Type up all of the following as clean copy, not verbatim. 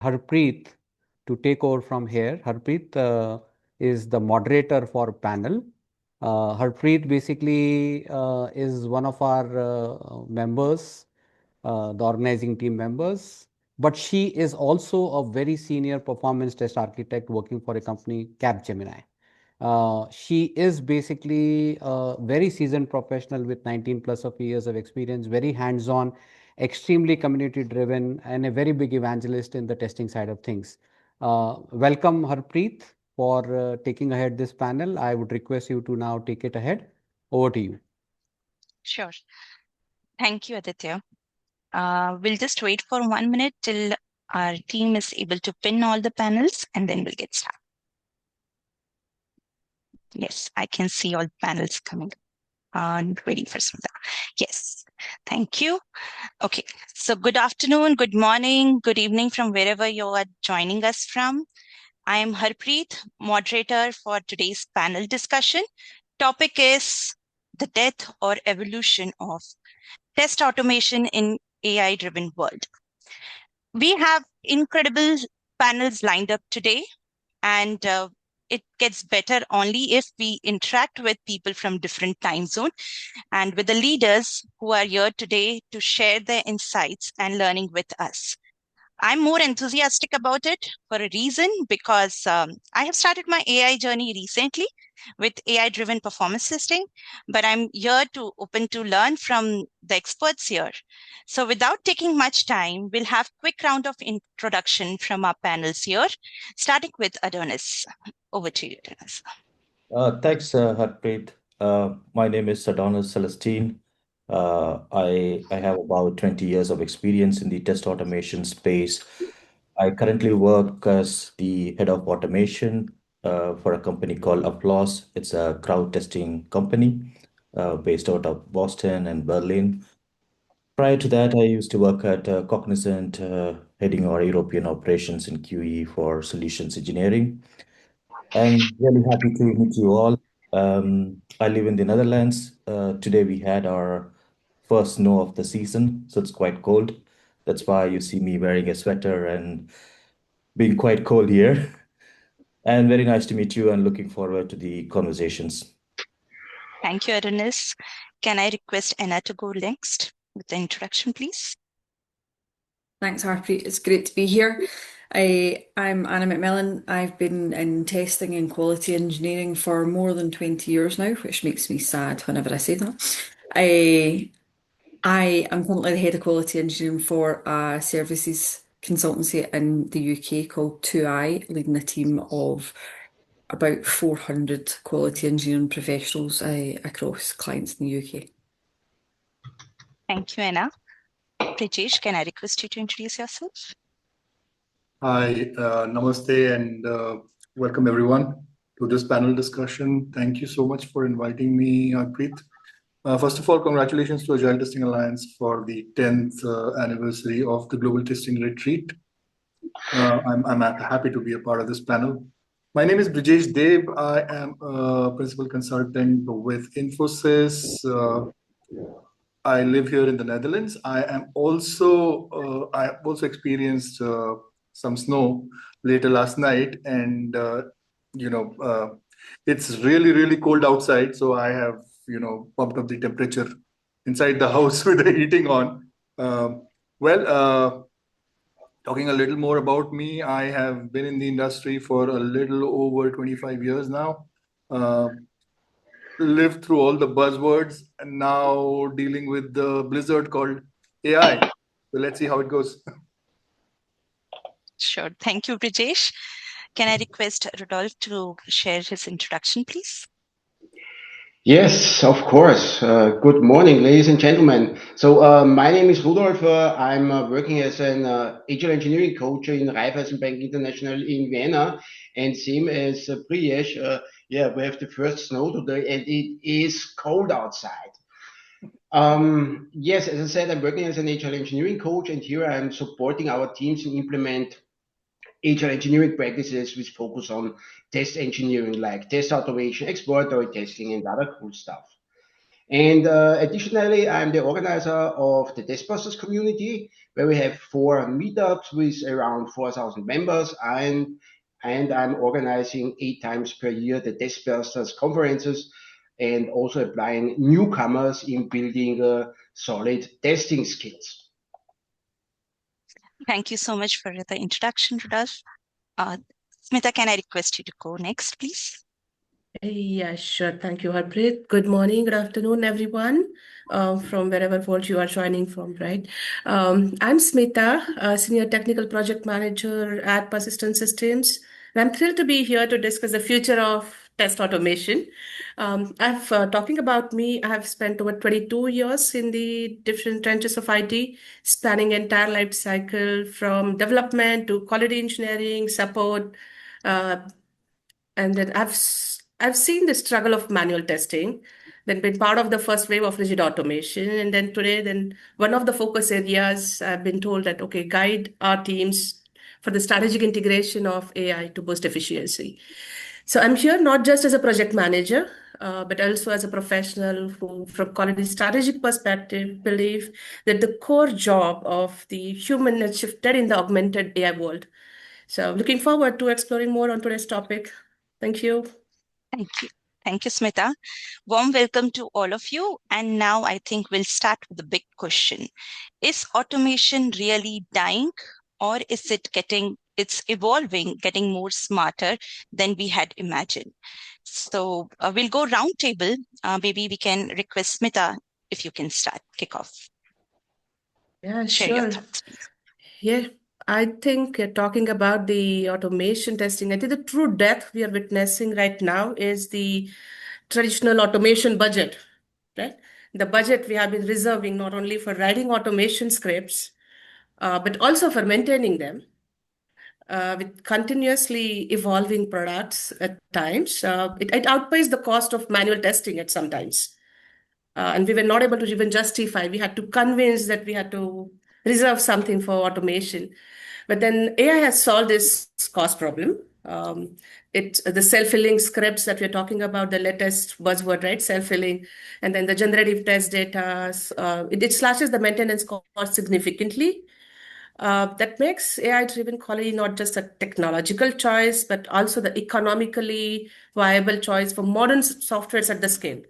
Harpreet to take over from here. Harpreet is the moderator for panel. Harpreet basically is one of our members, the organizing team members, but she is also a very senior performance test architect working for a company, Capgemini. She is basically a very seasoned professional with 19 plus of years of experience, very hands-on, extremely community driven, and a very big evangelist in the testing side of things. Welcome, Harpreet, for taking ahead this panel. I would request you to now take it ahead. Over to you. Sure. Thank you, Aditya. We'll just wait for 1 minute till our team is able to pin all the panels, and then we'll get started. Yes, I can see all panels coming. Waiting for Smita. Yes, thank you. Okay, so good afternoon, good morning, good evening from wherever you are joining us from. I am Harpreet, moderator for today's panel discussion. Topic is the death or evolution of test automation in AI-driven world. We have incredible panels lined up today, and it gets better only if we interact with people from different time zones and with the leaders who are here today to share their insights and learning with us. I'm more enthusiastic about it for a reason, because I have started my AI journey recently with AI-driven performance testing, but I'm here to open to learn from the experts here. So without taking much time, we'll have quick round of introduction from our panels here, starting with Adonis. Over to you, Adonis. Thanks, Harpreet. My name is Adonis Celestine. I have about 20 years of experience in the test automation space. I currently work as the head of automation for a company called Applause. It's a crowd testing company based out of Boston and Berlin. Prior to that, I used to work at Cognizant, heading our European operations in QE for solutions engineering. I'm really happy to meet you all. I live in the Netherlands. Today we had our first snow of the season, so it's quite cold. That's why you see me wearing a sweater and being quite cold here. And very nice to meet you and looking forward to the conversations. Thank you, Adonis. Can I request Anna to go next with the introduction, please? Thanks, Harpreet. It's great to be here. I'm Anna McMillan. I've been in testing and quality engineering for more than 20 years now, which makes me sad whenever I say that. I am currently the head of quality engineering for a services consultancy in the UK called 2i, leading a team of about 400 quality engineering professionals across clients in the UK. Thank you, Anna. Brijesh, can I request you to introduce yourself? Hi, namaste, and welcome everyone to this panel discussion. Thank you so much for inviting me, Harpreet. First of all, congratulations to Agile Testing Alliance for the 10th anniversary of the Global Testing Retreat. I'm happy to be a part of this panel. My name is Brijesh Dev. I am a principal consultant with Infosys. I live here in the Netherlands. I have also experienced some snow later last night, and it's really cold outside. So I have pumped up the temperature inside the house with the heating on. Talking a little more about me, I have been in the industry for a little over 25 years now. Lived through all the buzzwords and now dealing with the blizzard called AI. So let's see how it goes. Sure. Thank you, Brijesh. Can I request Rudolf to share his introduction, please? Yes, of course. Good morning, ladies and gentlemen. So my name is Rudolf. I'm working as an Agile engineering coach in Raiffeisenbank International in Vienna. And same as Brijesh, yeah, we have the first snow today and it is cold outside. Yes, as I said, I'm working as an Agile engineering coach, and here I'm supporting our teams to implement Agile engineering practices which focus on test engineering, like test automation, exploratory testing, and other cool stuff. And additionally, I'm the organizer of the Testbusters community, where we have 4 meetups with around 4,000 members, and I'm organizing 8 times per year the Testbusters conferences, and also applying newcomers in building solid testing skills. Thank you so much for the introduction, Rudolf. Smita, can I request you to go next, please? Yeah, sure. Thank you, Harpreet. Good morning, good afternoon, everyone, from wherever world you are joining from, right? I'm Smita, Senior Technical Project Manager at Persistent Systems. And I'm thrilled to be here to discuss the future of test automation. Talking about me, I have spent over 22 years in the different trenches of IT, spanning entire life cycle from development to quality engineering, support, and then I've seen the struggle of manual testing, then been part of the first wave of rigid automation, and then today, then one of the focus areas I've been told that okay, guide our teams for the strategic integration of AI to boost efficiency. So I'm here not just as a project manager, but also as a professional who, from quality strategic perspective, believe that the core job of the human has shifted in the augmented AI world. So looking forward to exploring more on today's topic. Thank you. Thank you. Thank you, Smita. Warm welcome to all of you. And now I think we'll start with the big question. Is automation really dying, or is it's evolving, getting more smarter than we had imagined? So we'll go round table. Maybe we can request Smita if you can kick off. Yeah, Share your sure. thoughts, please. Yeah, I think talking about the automation testing, I think the true death we are witnessing right now is the traditional automation budget, right? The budget we have been reserving not only for writing automation scripts, but also for maintaining them. With continuously evolving products at times, it outpaced the cost of manual testing at some times. And we were not able to even justify. We had to convince that we had to reserve something for automation. But then AI has solved this cost problem. It's the self-filling scripts that we're talking about, the latest buzzword, right? Self-filling, and then the generative test data. It slashes the maintenance cost significantly. That makes AI-driven quality not just a technological choice, but also the economically viable choice for modern softwares at the scale.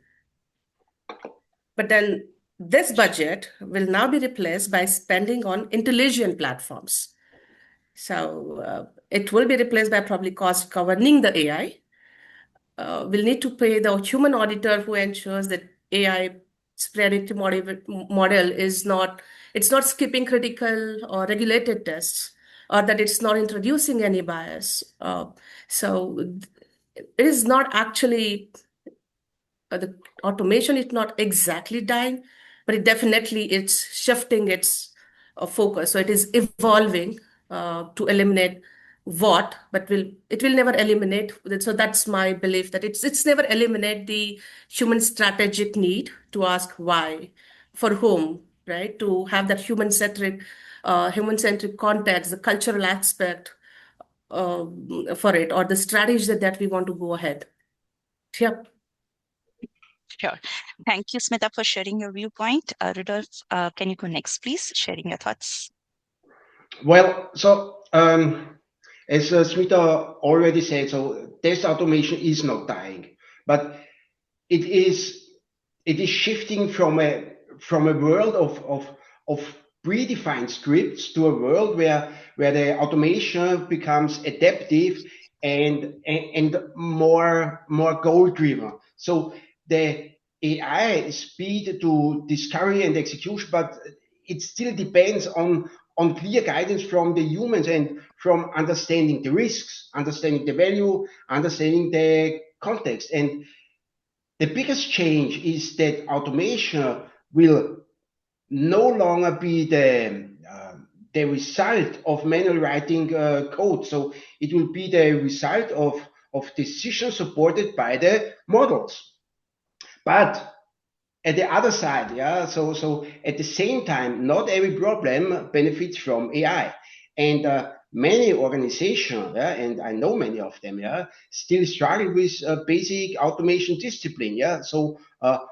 But then this budget will now be replaced by spending on intelligent platforms. So it will be replaced by probably cost governing the AI. We'll need to pay the human auditor who ensures that AI predictive model is not, it's not skipping critical or regulated tests, or that it's not introducing any bias. So it is not actually the automation is not exactly dying, but it definitely it's shifting its focus. So it is evolving to eliminate what, but it will never eliminate. So that's my belief that it's never eliminate the human strategic need to ask why, for whom, right? To have that human-centric context, the cultural aspect for it, or the strategy that we want to go ahead. Yep. Sure. Thank you, Smita, for sharing your viewpoint. Rudolf, can you go next, please? Sharing your thoughts. Well, so as Smita already said, so test automation is not dying, but it is shifting from a world of predefined scripts to a world where the automation becomes adaptive and more goal driven. So the AI speed to discovery and execution, but it still depends on clear guidance from the humans and from understanding the risks, understanding the value, understanding the context. And the biggest change is that automation will no longer be the result of manual writing code. So it will be the result of decisions supported by the models. But at the other side, yeah, so at the same time, not every problem benefits from AI. And many organizations, and I know many of them, still struggle with basic automation discipline. So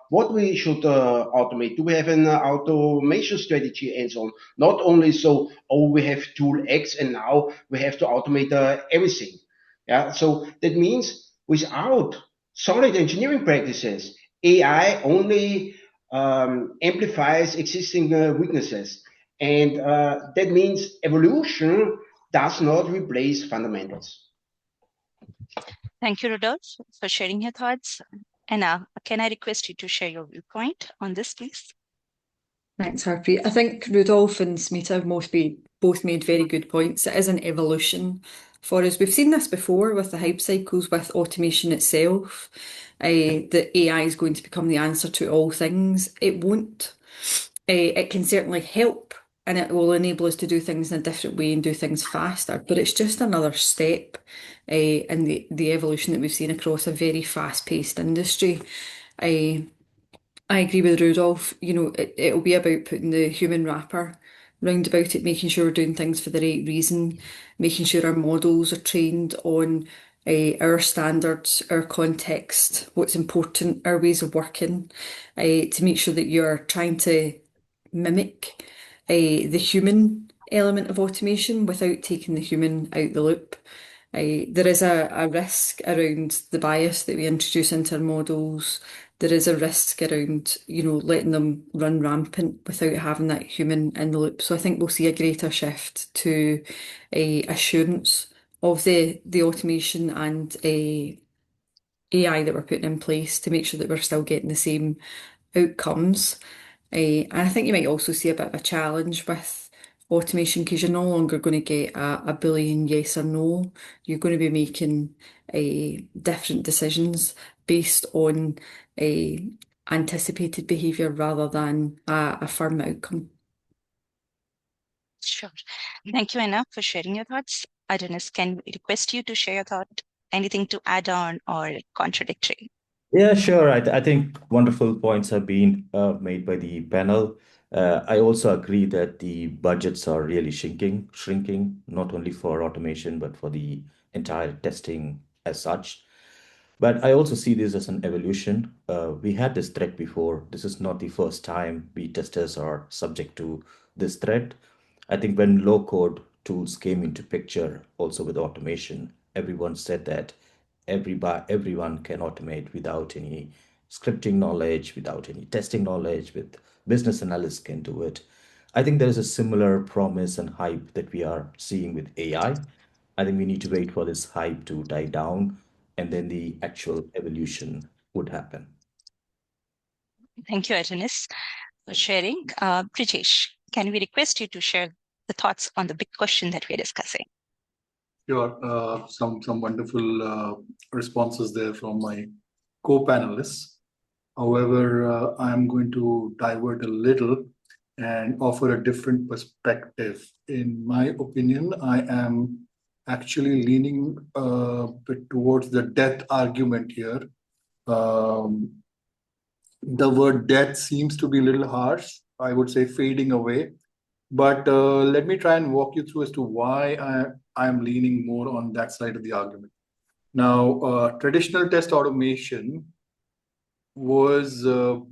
what we should automate? Do we have an automation strategy and so on? Not only so, oh, we have tool X and now we have to automate everything. So that means without solid engineering practices, AI only amplifies existing weaknesses. And that means evolution does not replace fundamentals. Thank you, Rudolf, for sharing your thoughts. Anna, can I request you to share your viewpoint on this, please? Thanks, Harpreet. I think Rudolf and Smita have both made very good points. It is an evolution for us. We've seen this before with the hype cycles, with automation itself. That AI is going to become the answer to all things. It won't. It can certainly help, and it will enable us to do things in a different way and do things faster. But it's just another step in the evolution that we've seen across a very fast-paced industry. I agree with Rudolf. It'll be about putting the human wrapper round about it, making sure we're doing things for the right reason, making sure our models are trained on our standards, our context, what's important, our ways of working, to make sure that you're trying to mimic the human element of automation without taking the human out the loop. There is a risk around the bias that we introduce into our models. There is a risk around, letting them run rampant without having that human in the loop. So I think we'll see a greater shift to assurance of the automation and AI that we're putting in place to make sure that we're still getting the same outcomes. And I think you might also see a bit of a challenge with automation because you're no longer going to get a Boolean yes or no. You're going to be making different decisions based on anticipated behaviour rather than a firm outcome. Sure. Thank you, Anna, for sharing your thoughts. Adonis, can we request you to share your thought? Anything to add on or contradictory? Yeah, sure. I think wonderful points have been made by the panel. I also agree that the budgets are really shrinking, not only for automation, but for the entire testing as such. But I also see this as an evolution. We had this threat before. This is not the first time we testers are subject to this threat. I think when low-code tools came into picture, also with automation, everyone said that everyone can automate without any scripting knowledge, without any testing knowledge, with business analysts can do it. I think there is a similar promise and hype that we are seeing with AI. I think we need to wait for this hype to die down, and then the actual evolution would happen. Thank you, Adonis, for sharing. Brijesh, can we request you to share the thoughts on the big question that we're discussing? Sure. Some wonderful responses there from my co-panelists. However, I'm going to divert a little and offer a different perspective. In my opinion, I am actually leaning a bit towards the death argument here. The word death seems to be a little harsh. I would say fading away. But let me try and walk you through as to why I am leaning more on that side of the argument. Now, traditional test automation was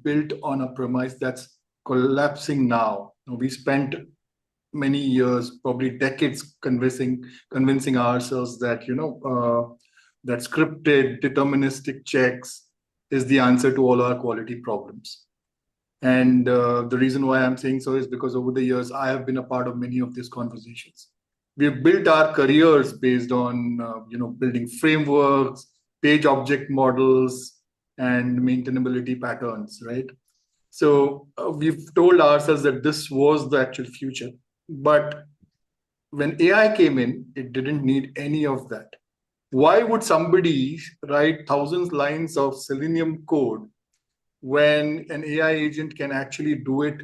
built on a premise that's collapsing now. We spent many years, probably decades, convincing ourselves that that scripted deterministic checks is the answer to all our quality problems. And the reason why I'm saying so is because over the years, I have been a part of many of these conversations. We've built our careers based on building frameworks, page object models, and maintainability patterns, right? So we've told ourselves that this was the actual future. But when AI came in, it didn't need any of that. Why would somebody write thousands lines of Selenium code when an AI agent can actually do it?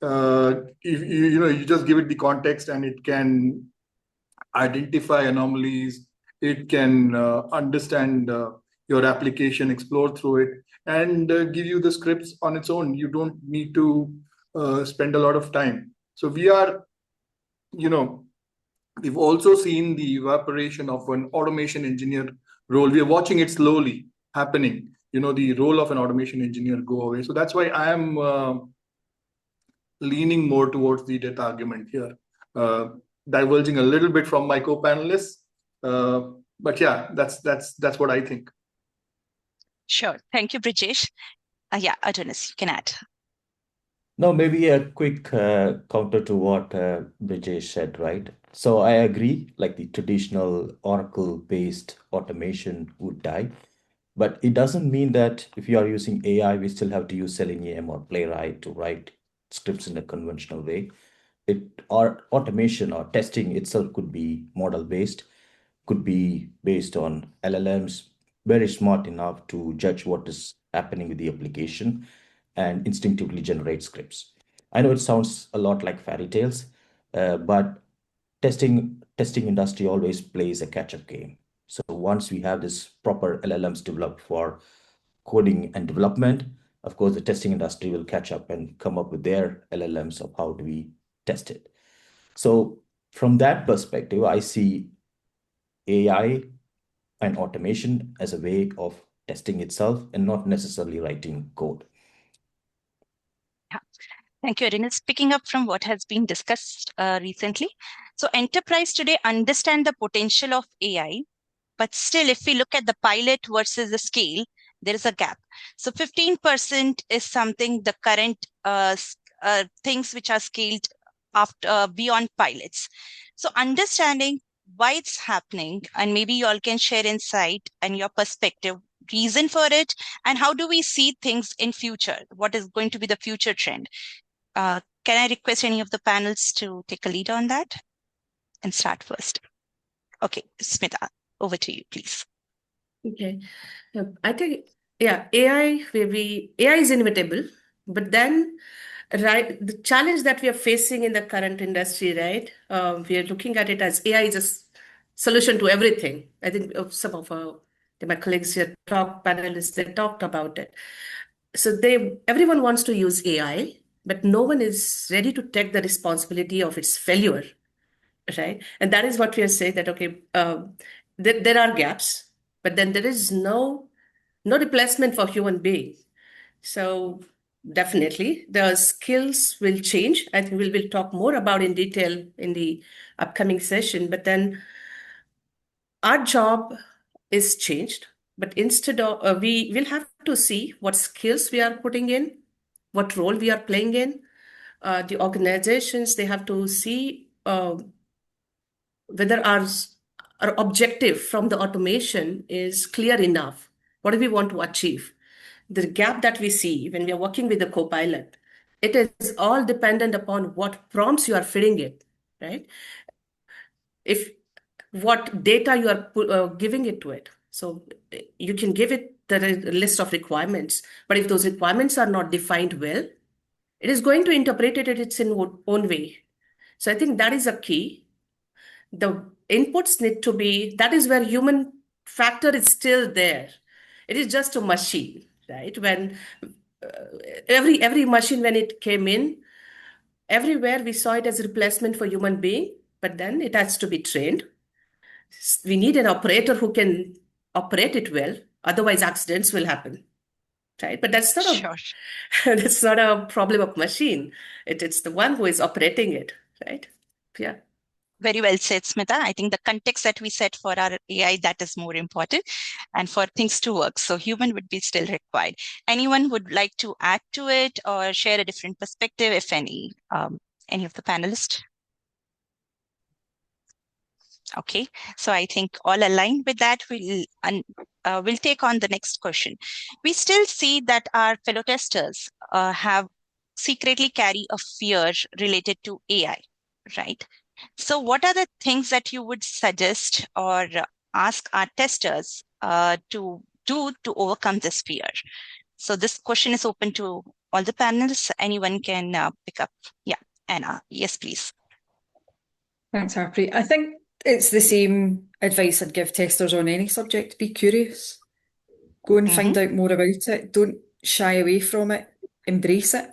If you just give it the context and it can identify anomalies, it can understand your application, explore through it, and give you the scripts on its own. You don't need to spend a lot of time. So we are, we've also seen the evaporation of an automation engineer role. We are watching it slowly happening. The role of an automation engineer go away. So that's why I am leaning more towards the data argument here, diverging a little bit from my co-panelists. But yeah, that's what I think. Sure. Thank you, Brijesh. Yeah, Adonis, you can add. No, maybe a quick counter to what Brijesh said, right? So I agree, like the traditional Oracle-based automation would die, but it doesn't mean that if you are using AI, we still have to use Selenium or Playwright to write scripts in a conventional way. Or automation or testing itself could be model-based, could be based on LLMs, very smart enough to judge what is happening with the application and instinctively generate scripts. I know it sounds a lot like fairy tales, but testing industry always plays a catch-up game. So once we have this proper LLMs developed for coding and development, of course, the testing industry will catch up and come up with their LLMs of how do we test it. So from that perspective, I see AI and automation as a way of testing itself and not necessarily writing code. Yeah. Thank you, Adonis. Picking up from what has been discussed recently. So enterprise today understand the potential of AI, but still, if we look at the pilot versus the scale, there is a gap. So 15% is something the current things which are scaled after beyond pilots. So understanding why it's happening, and maybe you all can share insight and your perspective, reason for it, and how do we see things in future? What is going to be the future trend? Can I request any of the panels to take a lead on that and start first? Okay, Smita, over to you, please. Okay. I think, AI is inevitable, but then, right, the challenge that we are facing in the current industry, right, we are looking at it as AI is a solution to everything. I think some of my colleagues here panelists, they talked about it. So everyone wants to use AI, but no one is ready to take the responsibility of its failure, right? And that is what we are saying, that, okay, there are gaps, but then there is no replacement for human being. So definitely the skills will change. I think we'll talk more about in detail in the upcoming session, but then our job is changed. But instead of, we will have to see what skills we are putting in, what role we are playing in. The organizations, they have to see whether our objective from the automation is clear enough. What do we want to achieve? The gap that we see when we are working with the co-pilot, it is all dependent upon what prompts you are feeding it, right? If what data you are giving it to it. So you can give it the list of requirements, but if those requirements are not defined well, it is going to interpret it in its own way. So I think that is a key. The inputs need to be, that is where human factor is still there. It is just a machine, right? When every machine, when it came in, everywhere we saw it as a replacement for human being, but then it has to be trained. We need an operator who can operate it well, otherwise accidents will happen, right? But that's not Sure. that's not a problem of machine. It's the one who is operating it, right? Yeah. Very well said, Smita. I think the context that we set for our AI, that is more important, and for things to work. So human would be still required. Anyone would like to add to it or share a different perspective, if any of the panelists? Okay, so I think all aligned with that, we'll take on the next question. We still see that our fellow testers have secretly carry a fear related to AI, right? So what are the things that you would suggest or ask our testers to do to overcome this fear? So this question is open to all the panelists. Anyone can pick up. Yeah, Anna, yes, please. Thanks, Harpreet. I think it's the same advice I'd give testers on any subject. Be curious. Go and find out more about it. Don't shy away from it. Embrace it.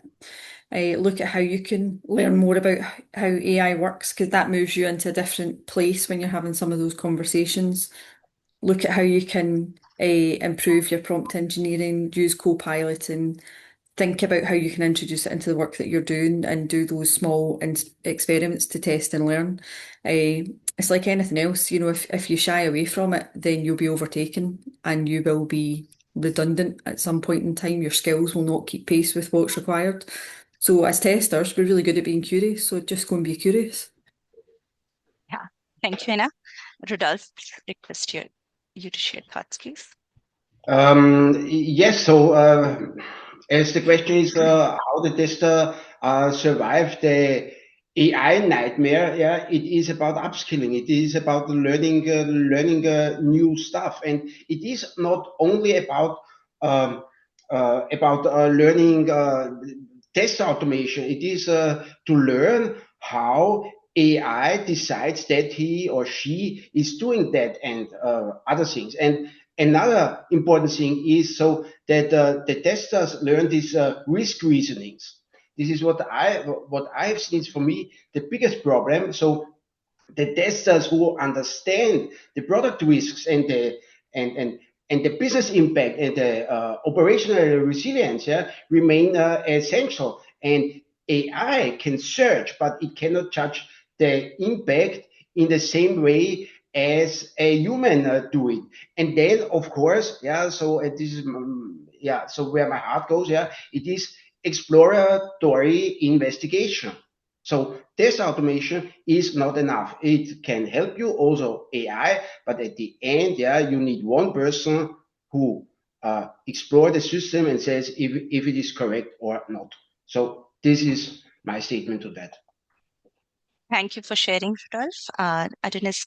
Look at how you can learn more about how AI works, because that moves you into a different place when you're having some of those conversations. Look at how you can improve your prompt engineering, use Copilot, and think about how you can introduce it into the work that you're doing and do those small experiments to test and learn. It's like anything else, if you shy away from it, then you'll be overtaken and you will be redundant at some point in time. Your skills will not keep pace with what's required. So as testers, we're really good at being curious. So just go and be curious. Yeah, thank you, Anna. Rudolf, request you to share thoughts, please. Yes, so as the question is how the tester survived the AI nightmare, yeah, it is about upskilling. It is about learning new stuff, and it is not only about learning test automation. It is to learn how AI decides that he or she is doing that and other things. And another important thing is so that the testers learn these risk reasonings. This is what I have seen is for me the biggest problem. So the testers who understand the product risks and the business impact and the operational resilience, yeah, remain essential. And AI can search, but it cannot judge the impact in the same way as a human do it. And then, of course, yeah. So this is so where my heart goes. Yeah, it is exploratory investigation. So test automation is not enough. It can help you also AI, but at the end, yeah, you need one person who explore the system and says if it is correct or not. So this is my statement to that. Thank you for sharing, Rudolf. Adonis,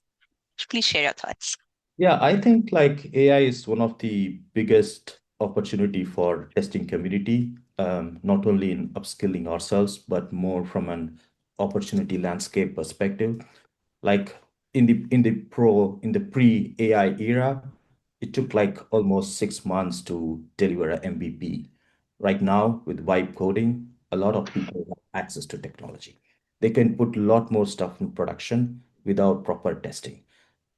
please share your thoughts. Yeah, I think like AI is one of the biggest opportunity for testing community, not only in upskilling ourselves, but more from an opportunity landscape perspective. Like in the pre-AI era, it took like almost 6 months to deliver an MVP. Right now, with vibe coding, a lot of people have access to technology. They can put a lot more stuff in production without proper testing,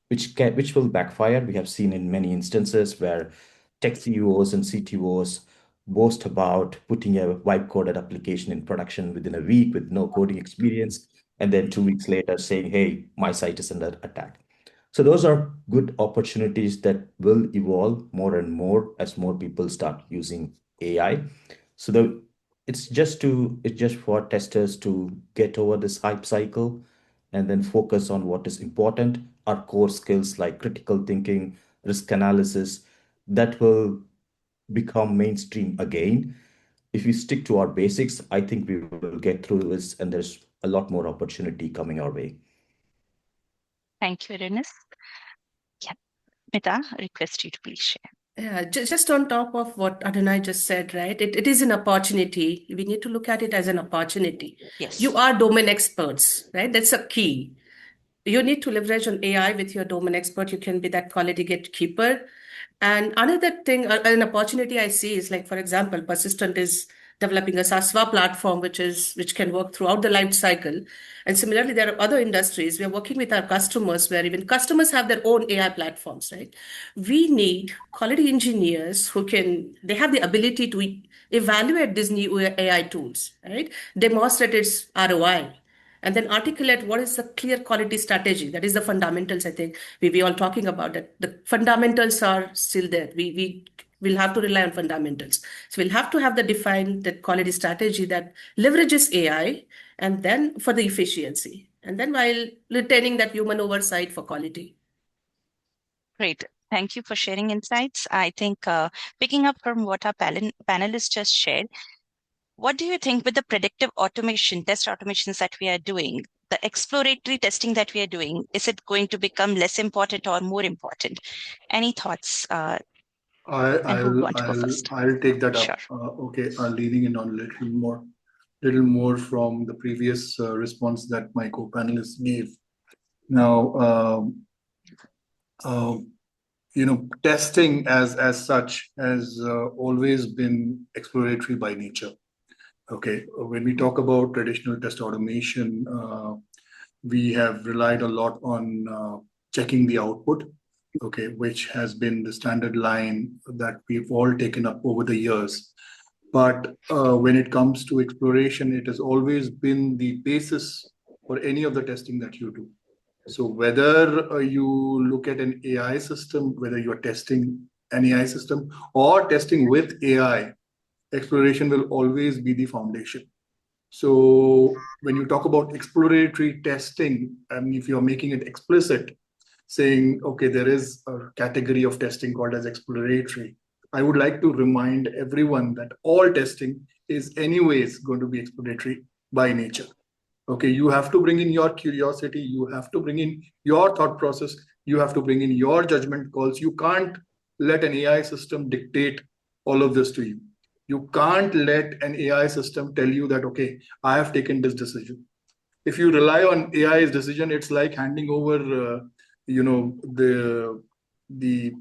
which will backfire. We have seen in many instances where tech CEOs and CTOs boast about putting a vibe coded application in production within a week with no coding experience, and then 2 weeks later saying, "Hey, my site is under attack." So those are good opportunities that will evolve more and more as more people start using AI. So it's just for testers to get over this hype cycle and then focus on what is important, our core skills like critical thinking, risk analysis, that will become mainstream again. If we stick to our basics, I think we will get through this, and there's a lot more opportunity coming our way. Thank you, Adonis. Yeah, Smita, I request you to please share. Yeah, just on top of what Adonai just said, right? It is an opportunity. We need to look at it as an opportunity. Yes. You are domain experts, right? That's a key. You need to leverage on AI with your domain expert. You can be that quality gatekeeper. And another thing, an opportunity I see is like, for example, Persistent is developing a SASVA platform, which can work throughout the life cycle. And similarly, there are other industries. We are working with our customers where even customers have their own AI platforms, right? We need quality engineers they have the ability to evaluate these new AI tools, right? Demonstrate its ROI, and then articulate what is the clear quality strategy. That is the fundamentals. I think we all talking about that. The fundamentals are still there. We will have to rely on fundamentals. So we'll have to have the defined that quality strategy that leverages AI and then for the efficiency, and then while retaining that human oversight for quality. Great. Thank you for sharing insights. I think picking up from what our panelists just shared, what do you think with the predictive automation, test automations that we are doing, the exploratory testing that we are doing, is it going to become less important or more important? Any thoughts? I'll take that up. Sure. Okay, leaning in on a little more from the previous response that my co-panelists gave. Now, testing as such has always been exploratory by nature. Okay, when we talk about traditional test automation, we have relied a lot on checking the output, okay, which has been the standard line that we've all taken up over the years. But when it comes to exploration, it has always been the basis for any of the testing that you do. So whether you look at an AI system, whether you're testing an AI system or testing with AI, exploration will always be the foundation. So when you talk about exploratory testing, and if you're making it explicit, saying, okay, there is a category of testing called as exploratory, I would like to remind everyone that all testing is anyways going to be exploratory by nature. Okay, you have to bring in your curiosity, you have to bring in your thought process, you have to bring in your judgment calls. You can't let an AI system dictate all of this to you. You can't let an AI system tell you that, okay, I have taken this decision. If you rely on AI's decision, it's like handing over, the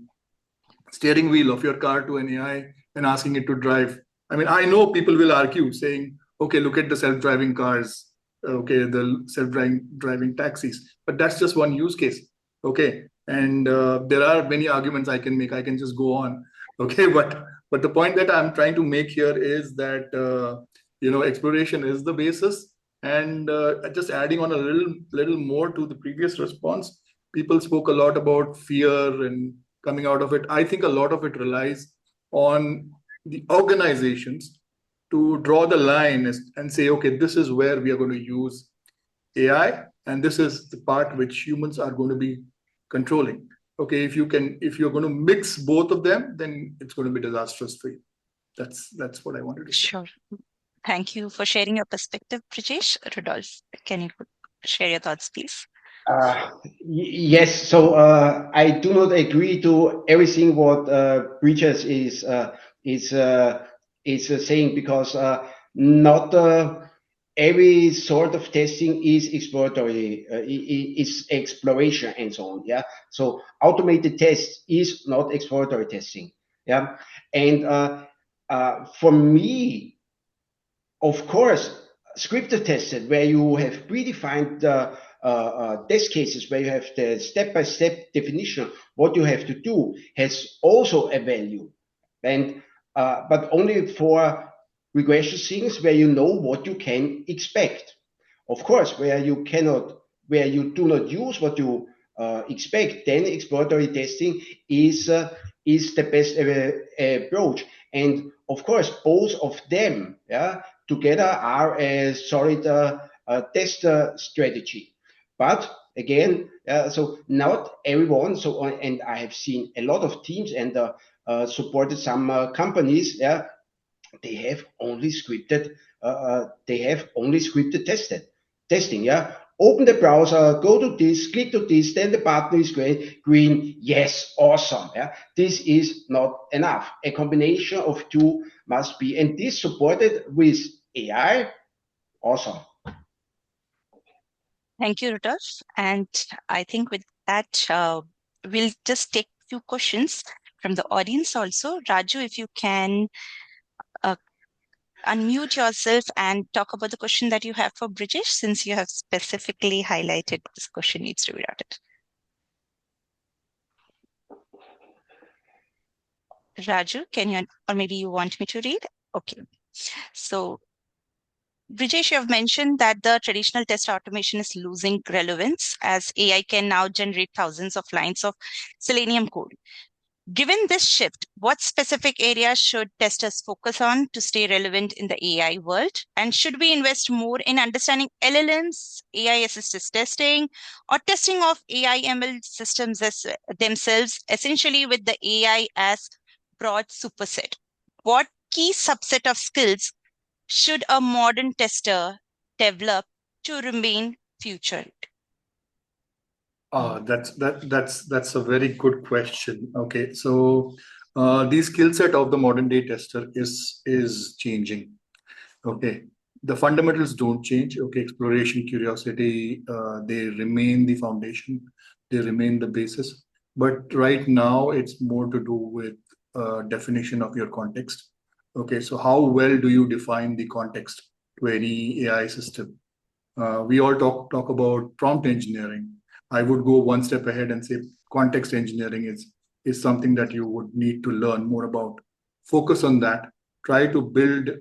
steering wheel of your car to an AI and asking it to drive. I mean, I know people will argue saying, okay, look at the self-driving cars, okay, the self-driving taxis, but that's just one use case, okay? And there are many arguments I can make. I can just go on, okay? But the point that I'm trying to make here is that exploration is the basis. And just adding on a little more to the previous response, people spoke a lot about fear and coming out of it. I think a lot of it relies on the organizations to draw the line and say, okay, this is where we are going to use AI, and this is the part which humans are going to be controlling. Okay, if you're going to mix both of them, then it's going to be disastrous for you. That's what I wanted to say. Sure. Thank you for sharing your perspective, Brijesh. Rudolf, can you share your thoughts, please? Yes, so I do not agree to everything what Brijesh is saying, because not every sort of testing is exploratory, is exploration and so on. Yeah, so automated test is not exploratory testing. Yeah, and for me, of course, scripted tested, where you have predefined test cases, where you have the step-by-step definition what you have to do, has also a value, and but only for regression things where you know what you can expect. Of course, where you do not use what you expect, then exploratory testing is the best approach. And of course, both of them, yeah, together are a solid test strategy. But again, so not everyone. So and I have seen a lot of teams and supported some companies. Yeah, they have only scripted. Testing. Yeah. Open the browser, go to this, click to this, then the button is green. Yes, awesome. Yeah, this is not enough. A combination of two must be, and this supported with AI. Awesome. Thank you, Rudolf. And I think with that, we'll just take a few questions from the audience also. Raju, if you can unmute yourself and talk about the question that you have for Brijesh, since you have specifically highlighted this question needs to be routed. Raju, can you, or maybe you want me to read? Okay. So, Brijesh, you have mentioned that the traditional test automation is losing relevance as AI can now generate thousands of lines of Selenium code. Given this shift, what specific areas should testers focus on to stay relevant in the AI world? And should we invest more in understanding LLMs, AI-assisted testing, or testing of AI/ML systems themselves, essentially with the AI as broad superset? What key subset of skills should a modern tester develop to remain futured? That's a very good question. Okay, so the skill set of the modern day tester is changing. Okay, the fundamentals don't change. Okay, exploration, curiosity, they remain the foundation. They remain the basis. But right now, it's more to do with definition of your context. Okay, so how well do you define the context to any AI system? We all talk about prompt engineering. I would go one step ahead and say context engineering is something that you would need to learn more about. Focus on that. Try to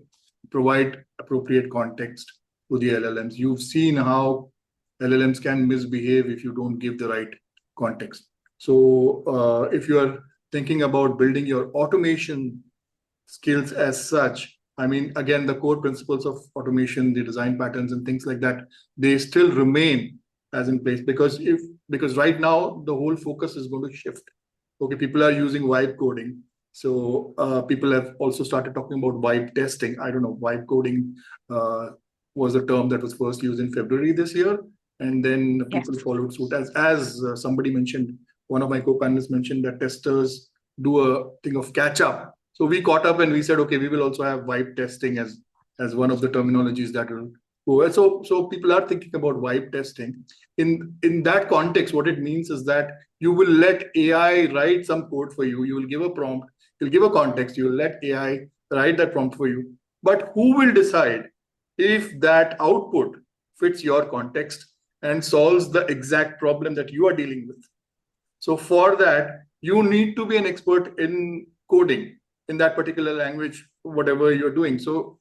provide appropriate context to the LLMs. You've seen how LLMs can misbehave if you don't give the right context. So if you are thinking about building your automation skills as such, I mean, again, the core principles of automation, the design patterns and things like that, they still remain as in place, because right now the whole focus is going to shift. Okay, people are using vibe coding. So people have also started talking about vibe testing. I don't know, vibe coding was a term that was first used in February this year. And then people Yes. followed suit. As somebody mentioned, one of my co-panelists mentioned that testers do a thing of catch up. So we caught up and we said, okay, we will also have vibe testing as one of the terminologies that will go. So people are thinking about vibe testing. In that context, what it means is that you will let AI write some code for you. You will give a prompt, you'll give a context, you will let AI write that prompt for you. But who will decide if that output fits your context and solves the exact problem that you are dealing with? So for that, you need to be an expert in coding in that particular language, whatever you're doing. So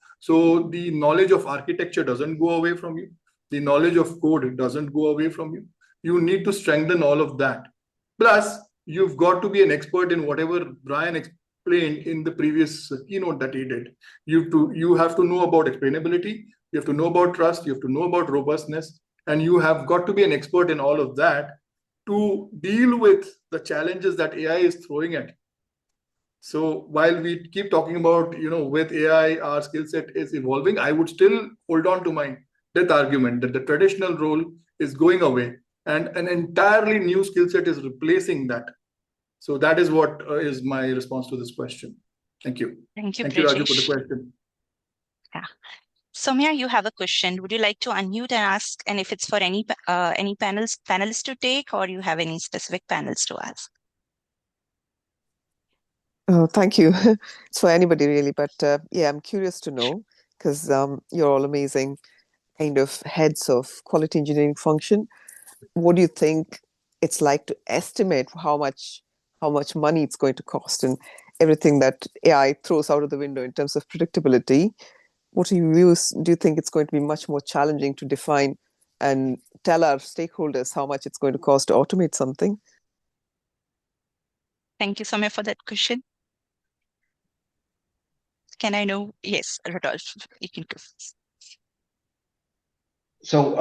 the knowledge of architecture doesn't go away from you. The knowledge of code doesn't go away from you. You need to strengthen all of that. Plus, you've got to be an expert in whatever Brian explained in the previous keynote that he did. You have to know about explainability. You have to know about trust. You have to know about robustness. And you have got to be an expert in all of that to deal with the challenges that AI is throwing at you. So while we keep talking about, with AI, our skill set is evolving, I would still hold on to my death argument that the traditional role is going away and an entirely new skill set is replacing that. So that is what is my response to this question. Thank you. Thank you, Thank you, Raju, for the Brijesh. question. Yeah. Soumya, you have a question. Would you like to unmute and ask? And if it's for any panelists to take, or you have any specific panels to ask? Thank you. It's for anybody really, but yeah, I'm curious to know because you're all amazing kind of heads of quality engineering function. What do you think it's like to estimate how much money it's going to cost and everything that AI throws out of the window in terms of predictability? What do you think it's going to be much more challenging to define and tell our stakeholders how much it's going to cost to automate something? Thank you, Soumya, for that question. Can I know? Yes, Rudolf, you can go first. So,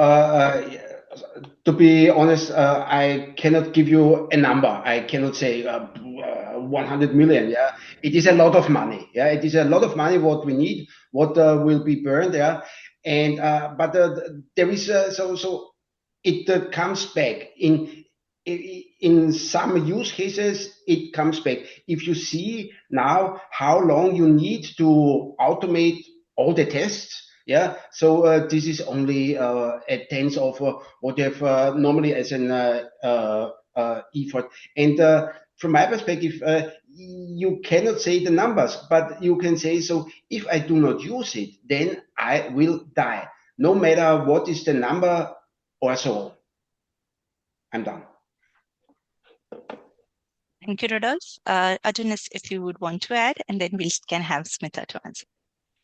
to be honest, I cannot give you a number. I cannot say 100 million. Yeah, it is a lot of money. Yeah, it is a lot of money. What we need, what will be burned. Yeah, and but there is so it comes back in some use cases. It comes back if you see now how long you need to automate all the tests. Yeah, so this is only a tenth of what you have normally as an effort. And from my perspective, you cannot say the numbers, but you can say, so if I do not use it, then I will die, no matter what is the number or so on. I'm done. Thank you, Rudolf. Adonis, if you would want to add, and then we can have Smita to answer.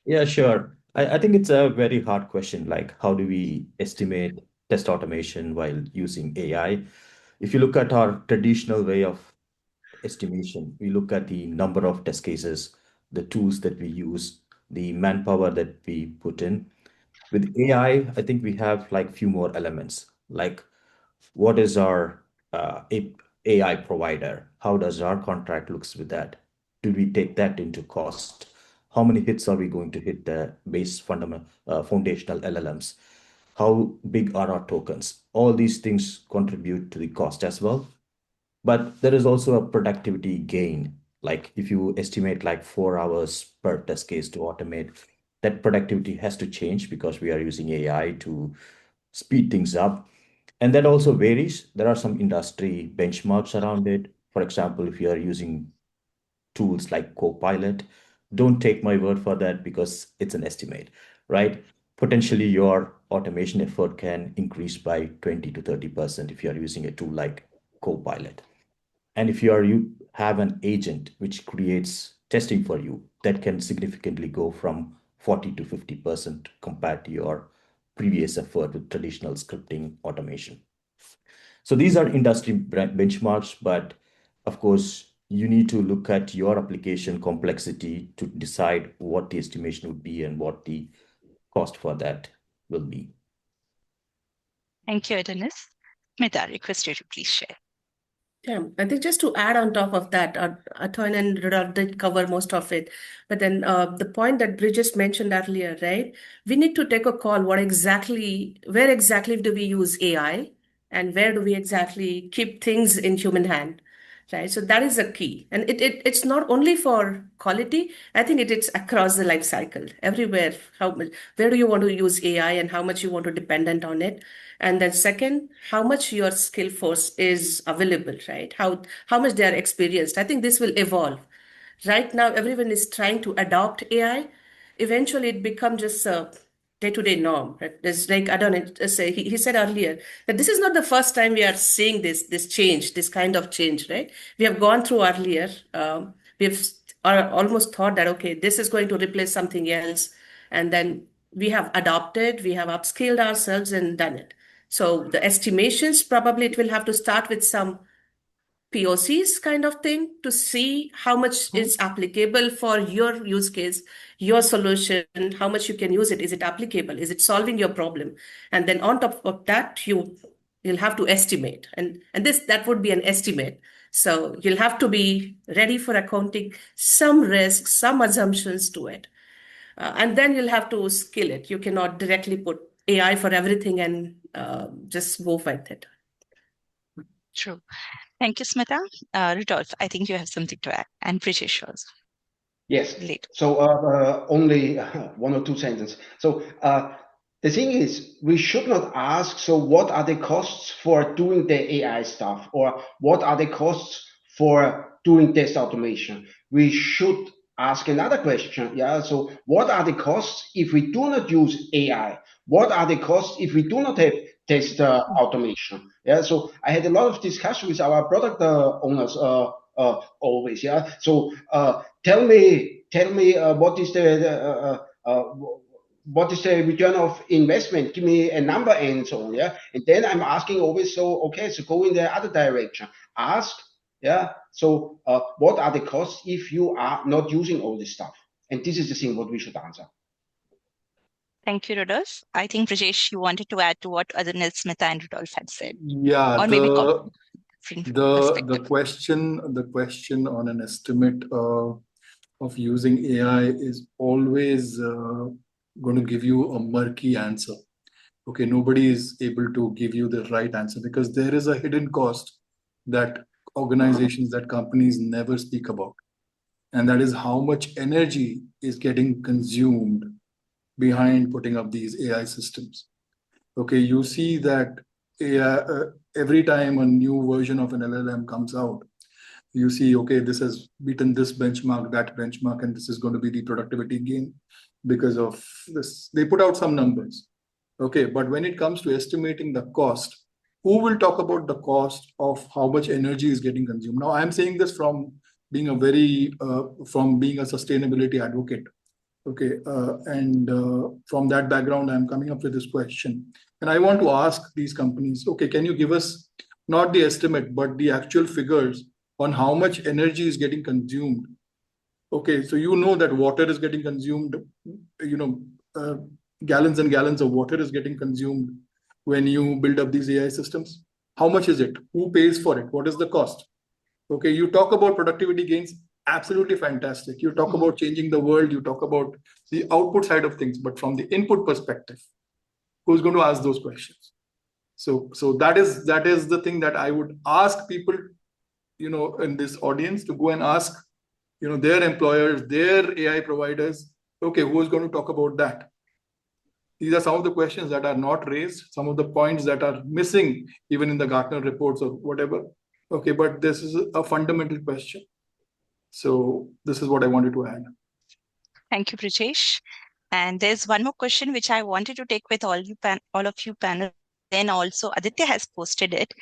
Yeah, sure. I think it's a very hard question, like how do we estimate test automation while using AI? If you look at our traditional way of estimation, we look at the number of test cases, the tools that we use, the manpower that we put in. With AI, I think we have like few more elements, like what is our AI provider? How does our contract looks with that? Do we take that into cost? How many hits are we going to hit the base foundational LLMs? How big are our tokens? All these things contribute to the cost as well. But there is also a productivity gain. Like if you estimate like 4 hours per test case to automate, that productivity has to change because we are using AI to speed things up. And that also varies. There are some industry benchmarks around it. For example, if you are using tools like Copilot, don't take my word for that because it's an estimate, right? Potentially your automation effort can increase by 20 to 30% if you are using a tool like Copilot. And if you have an agent which creates testing for you, that can significantly go from 40 to 50% compared to your previous effort with traditional scripting automation. So these are industry benchmarks, but of course, you need to look at your application complexity to decide what the estimation would be and what the cost for that will be. Thank you, Adonis. Smita, I request you to please share. Yeah, I think just to add on top of that, Athorn and Rudolf did cover most of it. But then the point that Brijesh mentioned earlier, right? We need to take a call where exactly do we use AI and where do we exactly keep things in human hand, right? So that is a key. And it's not only for quality, I think it's across the life cycle, everywhere. Where do you want to use AI and how much you want to dependent on it? And then second, how much your skill force is available, right? How much they are experienced. I think this will evolve. Right now, everyone is trying to adopt AI. Eventually, it becomes just a day-to-day norm. Right? There's like Adonis, he said earlier that this is not the first time we are seeing this change, this kind of change, right? We have gone through earlier. We've almost thought that, okay, this is going to replace something else. And then we have adopted, we have upskilled ourselves and done it. So the estimations, probably it will have to start with some POCs kind of thing to see how much is applicable for your use case, your solution, how much you can use it. Is it applicable? Is it solving your problem? And then on top of that, you'll have to estimate. And that would be an estimate. So you'll have to be ready for accounting some risks, some assumptions to it. And then you'll have to skill it. You cannot directly put AI for everything and just go with it. True. Thank you, Smita. Rudolf, I think you have something to add. And Brijesh also. Yes. Later. So only one or two sentences. So the thing is, we should not ask, so what are the costs for doing the AI stuff? Or what are the costs for doing test automation? We should ask another question. Yeah. So what are the costs if we do not use AI? What are the costs if we do not have test automation? Yeah. So I had a lot of discussion with our product owners always. Yeah. So tell me what is the return of investment? Give me a number and so on. Yeah. And then I'm asking always, so okay, so go in the other direction. Ask, yeah. So what are the costs if you are not using all this stuff? And this is the thing what we should answer. Thank you, Rudolf. I think Brijesh, you wanted to add to what Adonis, Smita, and Rudolf had said. Yeah, or maybe the question on an estimate of using AI is always going to give you a murky answer. Okay, nobody is able to give you the right answer because there is a hidden cost that organizations, that companies never speak about. And that is how much energy is getting consumed behind putting up these AI systems. Okay, you see that every time a new version of an LLM comes out, you see, okay, this has beaten this benchmark, that benchmark, and this is going to be the productivity gain because of this. They put out some numbers. Okay, but when it comes to estimating the cost, who will talk about the cost of how much energy is getting consumed? Now, I'm saying this from being a sustainability advocate. Okay, and from that background, I'm coming up with this question. And I want to ask these companies, okay, can you give us not the estimate, but the actual figures on how much energy is getting consumed? Okay, so you know that water is getting consumed, gallons and gallons of water is getting consumed when you build up these AI systems. How much is it? Who pays for it? What is the cost? Okay, you talk about productivity gains, absolutely fantastic. You talk about changing the world, you talk about the output side of things, but from the input perspective, who's going to ask those questions? So that is the thing that I would ask people, in this audience to go and ask, their employers, their AI providers, okay, who is going to talk about that? These are some of the questions that are not raised, some of the points that are missing, even in the Gartner reports or whatever. Okay, but this is a fundamental question. So this is what I wanted to add. Thank you, Brijesh. And there's one more question which I wanted to take with all of you panel. Then also Aditya has posted it,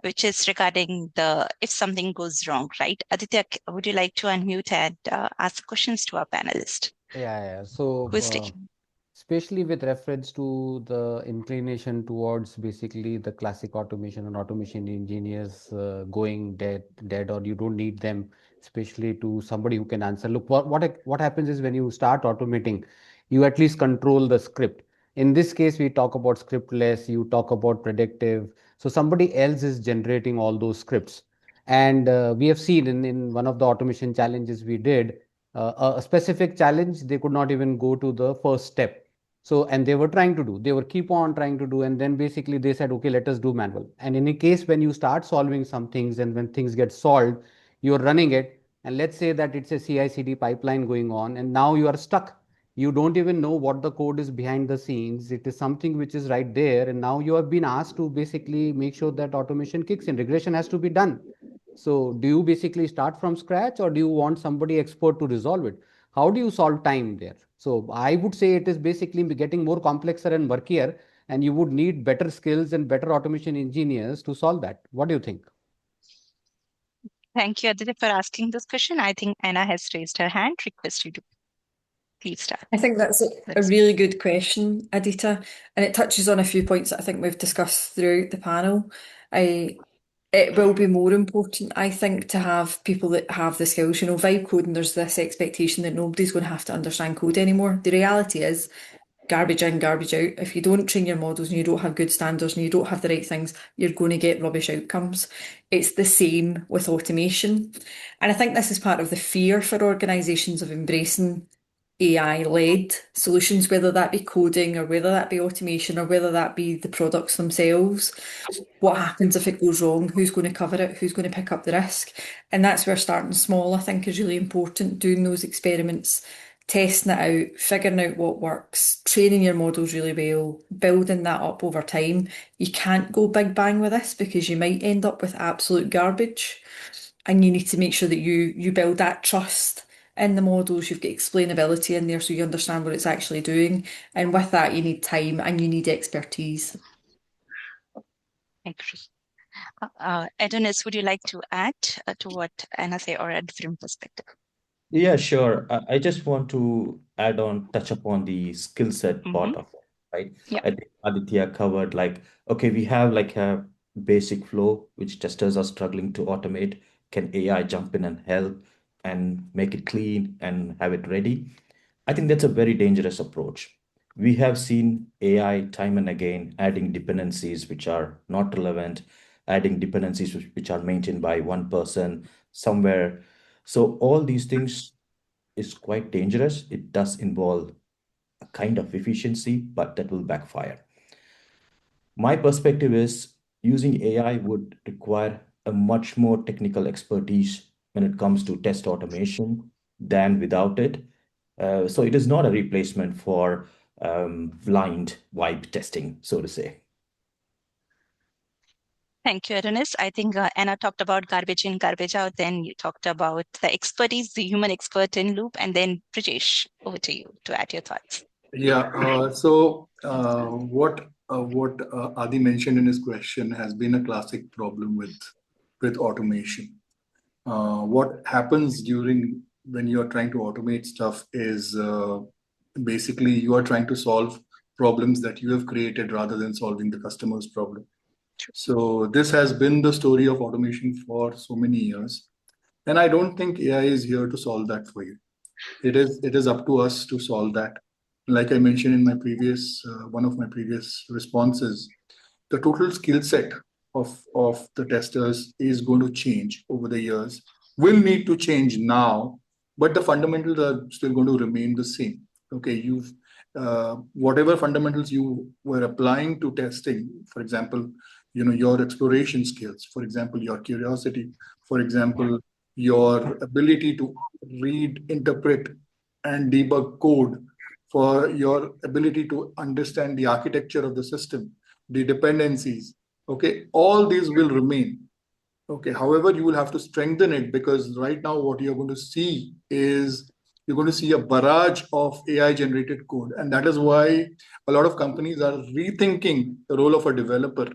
which is regarding the if something goes wrong, right? Aditya, would you like to unmute and ask questions to our panelist? Yeah. Who is So, taking? especially with reference to the inclination towards basically the classic automation and automation engineers going dead, or you don't need them, especially to somebody who can answer. Look, what happens is when you start automating, you at least control the script. In this case, we talk about scriptless, you talk about predictive. So somebody else is generating all those scripts. And we have seen in one of the automation challenges we did, a specific challenge, they could not even go to the first step. So, and they were trying to do, they were keep on trying to do, and then basically they said, okay, let us do manual. And in a case when you start solving some things and when things get solved, you're running it, and let's say that it's a CI/CD pipeline going on, and now you are stuck. You don't even know what the code is behind the scenes. It is something which is right there, and now you have been asked to basically make sure that automation kicks in. Regression has to be done. So, do you basically start from scratch, or do you want somebody expert to resolve it? How do you solve time there? So I would say it is basically getting more complexer and murkier, and you would need better skills and better automation engineers to solve that. What do you think? Thank you, Aditya, for asking this question. I think Anna has raised her hand. Request you to please start. I think that's a really good question, Aditya, and it touches on a few points that I think we've discussed throughout the panel. It will be more important, I think, to have people that have the skills. You know, vibe coding, there's this expectation that nobody's going to have to understand code anymore. The reality is garbage in, garbage out. If you don't train your models and you don't have good standards and you don't have the right things, you're going to get rubbish outcomes. It's the same with automation. And I think this is part of the fear for organisations of embracing AI-led solutions, whether that be coding or whether that be automation or whether that be the products themselves. What happens if it goes wrong? Who's going to cover it? Who's going to pick up the risk? And that's where starting small, I think, is really important. Doing those experiments, testing it out, figuring out what works, training your models really well, building that up over time. You can't go big bang with this because you might end up with absolute garbage. And you need to make sure that you build that trust in the models. You've got explainability in there so you understand what it's actually doing. And with that, you need time and you need expertise. Thank you. Adonis, would you like to add to what Anna said, or a different perspective? Yeah, sure. I just want to touch upon the skill set part of it, right? Yeah. I think Aditya covered okay, we have like a basic flow which testers are struggling to automate. Can AI jump in and help and make it clean and have it ready? I think that's a very dangerous approach. We have seen AI time and again adding dependencies which are not relevant, adding dependencies which are maintained by one person somewhere. So all these things is quite dangerous. It does involve a kind of efficiency, but that will backfire. My perspective is using AI would require a much more technical expertise when it comes to test automation than without it. So it is not a replacement for blind vibe testing, so to say. Thank you, Adonis. I think Anna talked about garbage in, garbage out. Then you talked about the expertise, the human expert in loop. And then Brijesh, over to you to add your thoughts. Yeah. So what Adi mentioned in his question has been a classic problem with automation. What happens when you are trying to automate stuff is basically you are trying to solve problems that you have created rather than solving the customer's problem. So this has been the story of automation for so many years. And I don't think AI is here to solve that for you. It is up to us to solve that. Like I mentioned in my one of my previous responses, the total skill set of the testers is going to change over the years, will need to change now, but the fundamentals are still going to remain the same. Okay, whatever fundamentals you were applying to testing, for example, your exploration skills, for example, your curiosity, for example, your ability to read, interpret, and debug code, for your ability to understand the architecture of the system, the dependencies. Okay, all these will remain. Okay, however, you will have to strengthen it because right now what you're going to see is you're going to see a barrage of AI generated code. And that is why a lot of companies are rethinking the role of a developer,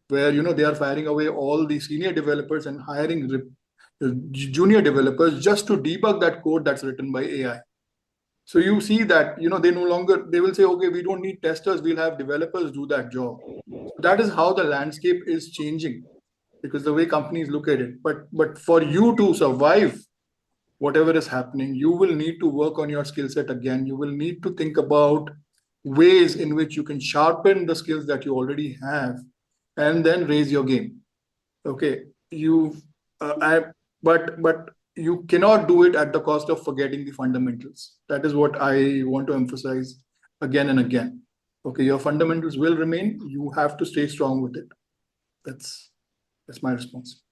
where they are firing away all the senior developers and hiring junior developers just to debug that code that's written by AI. So you see that they will say, okay, we don't need testers, we'll have developers do that job. So that is how the landscape is changing, because the way companies look at it. But for you to survive whatever is happening, you will need to work on your skill set again. You will need to think about ways in which you can sharpen the skills that you already have and then raise your game. Okay, but you cannot do it at the cost of forgetting the fundamentals. That is what I want to emphasize again and again. Okay, your fundamentals will remain. You have to stay strong with it. That's my response.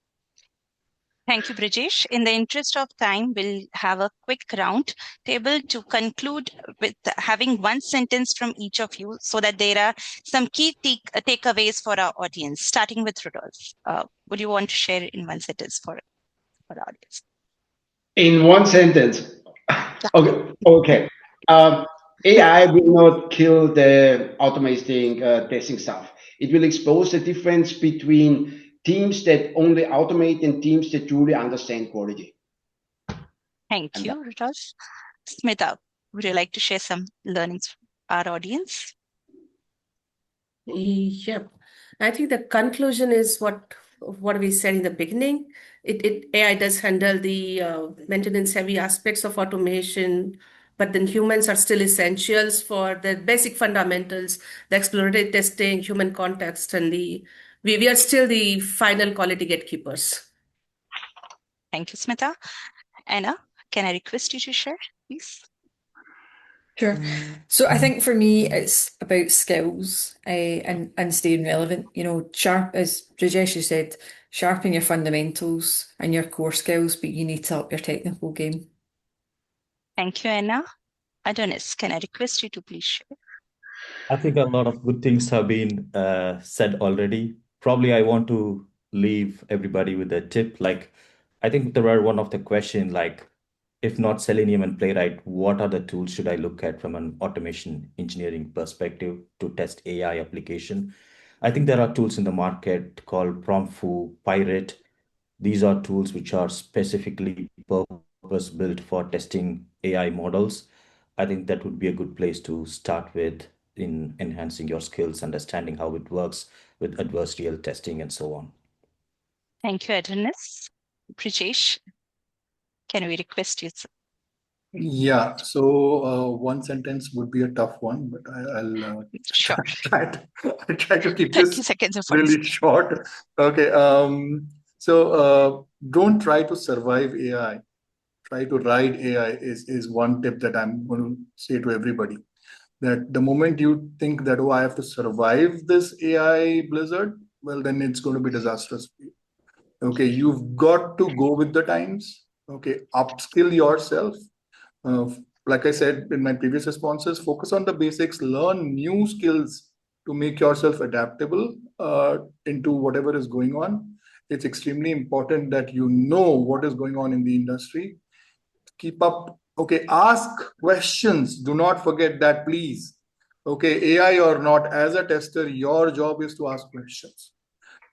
Thank you, Brijesh. In the interest of time, we'll have a quick round table to conclude with having one sentence from each of you so that there are some key takeaways for our audience, starting with Rudolf. Would you want to share in one sentence for our audience? In one sentence. Okay. AI will not kill the automating testing stuff. It will expose the difference between teams that only automate and teams that truly understand quality. Thank you, Rudolf. Smita, would you like to share some learnings for our audience? Yeah, I think the conclusion is what we said in the beginning. AI does handle the maintenance-heavy aspects of automation, but then humans are still essentials for the basic fundamentals, the exploratory testing, human context, and we are still the final quality gatekeepers. Thank you, Smita. Anna, can I request you to share, please? Sure. So I think for me, it's about skills and staying relevant. Sharp, as Brijesh said, sharpen your fundamentals and your core skills, but you need to up your technical game. Thank you, Anna. Adonis, can I request you to please share? I think a lot of good things have been said already. Probably I want to leave everybody with a tip. Like, I think there are one of the question, like, if not Selenium and Playwright, what other tools should I look at from an automation engineering perspective to test AI application? I think there are tools in the market called Promptfoo, Pirate. These are tools which are specifically purpose-built for testing AI models. I think that would be a good place to start with in enhancing your skills, understanding how it works with adversarial testing and so on. Thank you, Adonis. Brijesh, can we request you? Yeah, so one sentence would be a tough one, but I'll Sure. try to keep 30 this seconds of really short. Okay, so don't try to survive AI. Try to ride AI is one tip that I'm going to say to everybody. That the moment you think that, oh, I have to survive this AI blizzard, well, then it's going to be disastrous for you. Okay, you've got to go with the times. Okay, upskill yourself. Like I said in my previous responses, focus on the basics, learn new skills to make yourself adaptable into whatever is going on. It's extremely important that you know what is going on in the industry. Keep up. Okay, ask questions. Do not forget that, please. Okay, AI or not, as a tester, your job is to ask questions.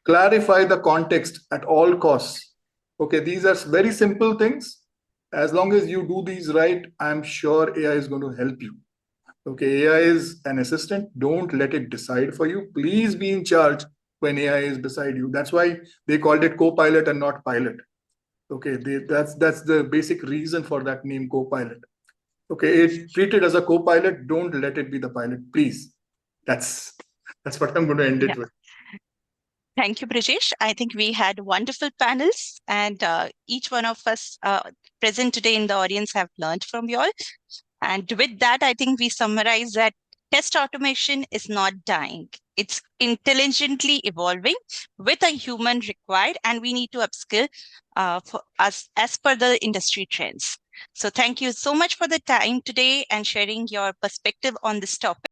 Clarify the context at all costs. Okay, these are very simple things. As long as you do these right, I'm sure AI is going to help you. Okay, AI is an assistant. Don't let it decide for you. Please be in charge when AI is beside you. That's why they called it co-pilot and not pilot. Okay, that's the basic reason for that name, co-pilot. Okay, treat it as a co-pilot. Don't let it be the pilot, please. That's what I'm going to end it with. Thank you, Brijesh. I think we had wonderful panels, and each one of us present today in the audience have learned from you all. And with that, I think we summarize that test automation is not dying. It's intelligently evolving with a human required, and we need to upskill for us as per the industry trends. So thank you so much for the time today and sharing your perspective on this topic.